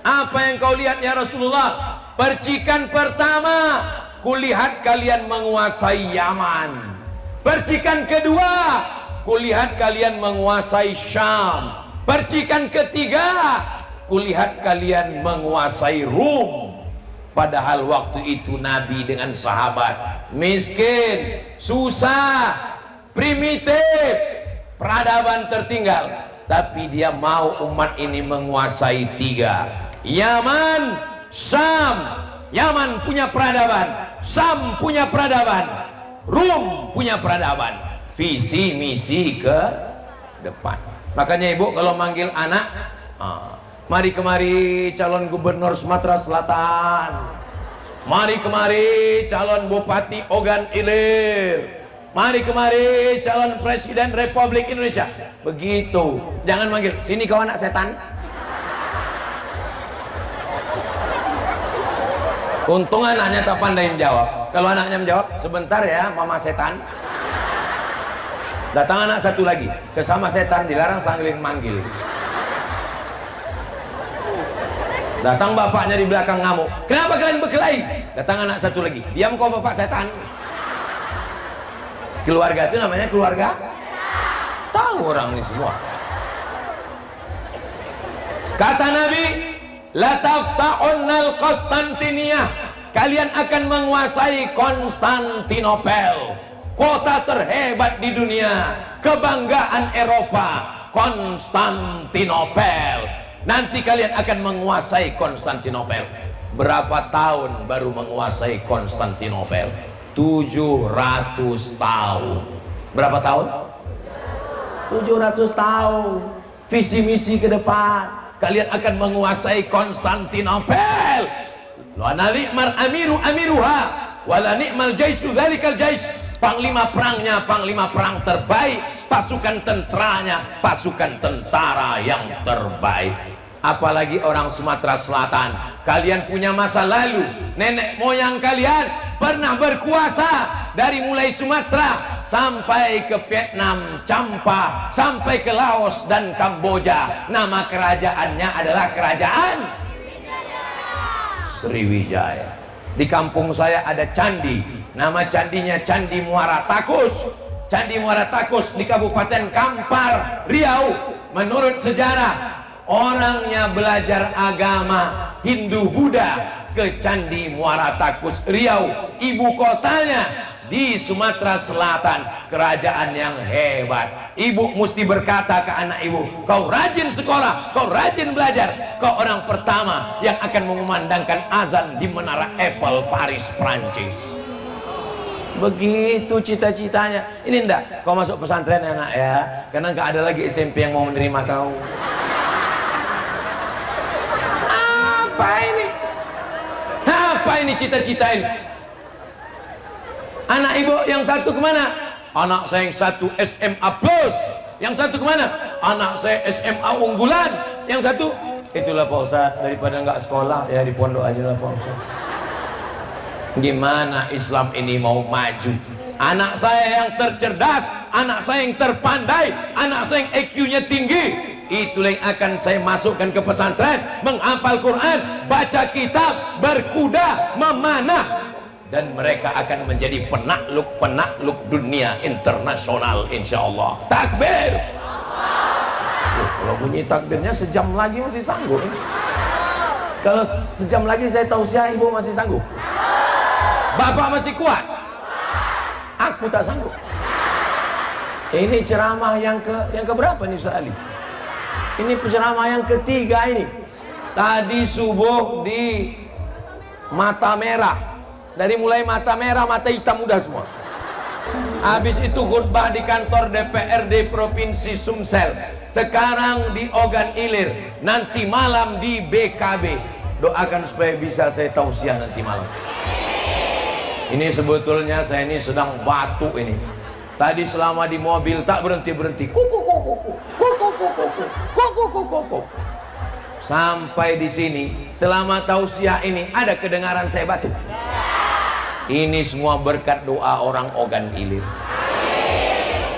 Apa yang kau lihat ya Rasulullah? Percikan pertama, kulihat kalian menguasai Yaman. Percikan kedua, kulihat kalian menguasai Syam. Percikan ketiga, kulihat kalian menguasai Rum. Padahal waktu itu Nabi dengan sahabat miskin, susah, primitif, peradaban tertinggal. Tapi dia mau umat ini menguasai 3, Yaman, Syam. Yaman punya peradaban, Syam punya peradaban, Rum punya peradaban. Visi misi ke depan. Makanya ibu kalau manggil anak, mari kemari calon gubernur Sumatera Selatan, mari kemari calon bupati Ogan Ilir, mari kemari calon presiden Republik Indonesia. Begitu. Jangan manggil, sini kau anak setan. Untung anaknya tak pandai menjawab. Kalau anaknya menjawab, sebentar ya mama setan. Datang anak satu lagi, sesama setan, dilarang saling manggil. Datang bapaknya di belakang ngamuk, kenapa kalian berkelahi? Datang anak satu lagi, diam kau bapak setan. Keluarga itu namanya keluarga. Tahu orang ini semua. Kata Nabi, la tafta'unnal Konstantiniyah, kalian akan menguasai Konstantinopel, kota terhebat di dunia, kebanggaan Eropa, Konstantinopel. Nanti kalian akan menguasai Konstantinopel. Berapa tahun baru menguasai Konstantinopel? 700 tahun. Berapa tahun? 700 tahun. Visi misi ke depan, kalian akan menguasai Konstantinopel. La ni'mal amiru amiruha wa la ni'mal jaisu dzalikal jais. Panglima perangnya panglima perang terbaik, pasukan tentaranya pasukan tentara yang terbaik. apalagi orang Sumatera Selatan. Kalian punya masa lalu, nenek moyang kalian pernah berkuasa dari mulai Sumatera sampai ke Vietnam, Champa, sampai ke Laos dan Kamboja. Nama kerajaannya adalah Kerajaan Sriwijaya. Di kampung saya ada candi, nama candinya Candi Muara Takus. Candi Muara Takus di Kabupaten Kampar, Riau. Menurut sejarah, orangnya belajar agama Hindu-Buddha ke Candi Muara Takus, Riau. Ibu kotanya di Sumatera Selatan, kerajaan yang hebat. Ibu mesti berkata ke anak ibu, kau rajin sekolah, kau rajin belajar, kau orang pertama yang akan mengumandangkan azan di Menara Eiffel, Paris, Prancis. Begitu cita-citanya. Ini enggak, kau masuk pesantren anak ya, karena enggak ada lagi SMP yang mau menerima kau. Apa ini? Apa ini cita-cita ini? Anak ibu yang satu kemana? Anak saya yang satu SMA plus. Yang satu kemana? Anak saya SMA unggulan. Yang satu, itulah Pak Ustaz, daripada nggak sekolah ya di pondok aja lah Pak Ustaz. Gimana Islam ini mau maju? Anak saya yang tercerdas, anak saya yang terpandai, anak saya yang IQ-nya tinggi, itulah yang akan saya masukkan ke pesantren, menghafal Quran, baca kitab, berkuda, memanah, dan mereka akan menjadi penakluk dunia internasional insyaallah. Takbir. Kalau bunyi takbirnya sejam lagi masih sanggup. Kalau sejam lagi saya tausiah ibu masih sanggup. Bapak masih kuat. Aku tak sanggup. Ini ceramah yang keberapa nih Ustaz Ali? Ini ceramah yang ketiga ini. Tadi subuh di Mata Merah. Dari mulai Mata Merah, mata hitam udah semua. Habis itu khutbah di kantor DPRD Provinsi Sumsel. Sekarang di Ogan Ilir. Nanti malam di BKB. Doakan supaya bisa saya tausiah nanti malam. Ini sebetulnya saya ini sedang batuk ini. Tadi selama di mobil tak berhenti-berhenti. Kuku. Sampai di sini selama tausiah ini ada kedengaran saya batuk. Ini semua berkat doa orang Ogan Ilir.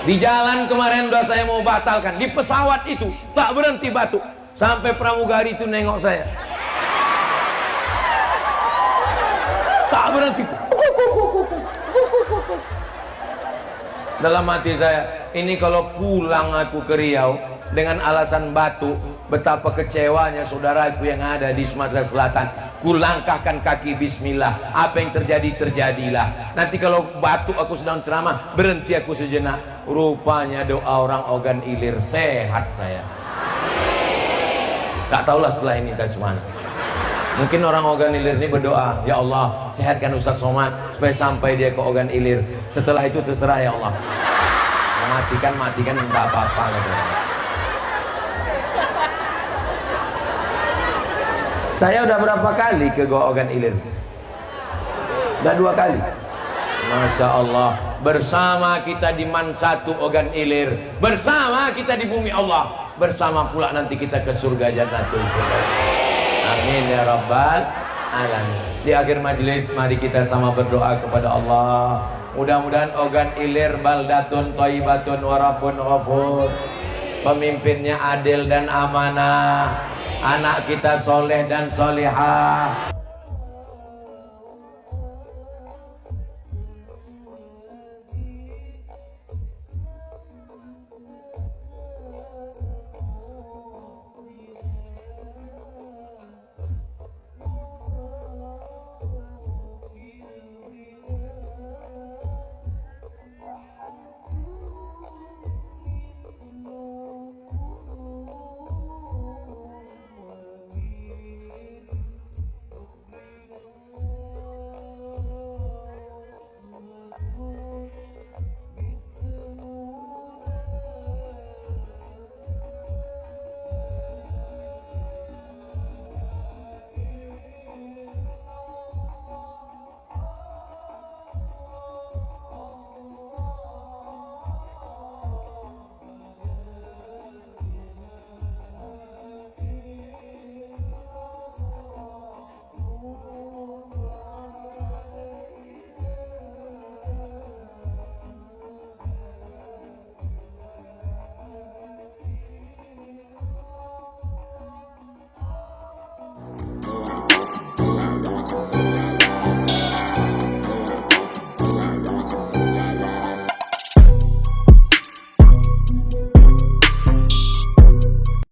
Di jalan kemarin udah saya mau batalkan. Di pesawat itu tak berhenti batuk. Sampai pramugari itu nengok saya. Tak berhenti. Dalam hati saya, ini kalau pulang aku ke Riau dengan alasan batuk, betapa kecewanya saudaraku yang ada di Sumatera Selatan. Kulangkahkan kaki bismillah, apa yang terjadi terjadilah. Nanti kalau batuk aku sedang ceramah, berhenti aku sejenak. Rupanya doa orang Ogan Ilir, sehat saya. Tak tahulah setelah ini tak cuman. Mungkin orang Ogan Ilir ini berdoa, ya Allah sehatkan Ustaz Somad supaya sampai dia ke Ogan Ilir. Setelah itu terserah ya Allah. Matikan enggak apa-apa gitu. Saya udah berapa kali ke Goa Ogan Ilir? Udah 2 kali. Masya Allah. Bersama kita di Man 1 Ogan Ilir. Bersama kita di bumi Allah. Bersama pula nanti kita ke surga Jannatul Firdaus. Amin ya Rabbal Alamin. Di akhir majelis mari kita sama berdoa kepada Allah. Mudah-mudahan Ogan Ilir baldatun thayyibatun wa rabbun ghafur. Pemimpinnya adil dan amanah. Anak kita soleh dan solihah.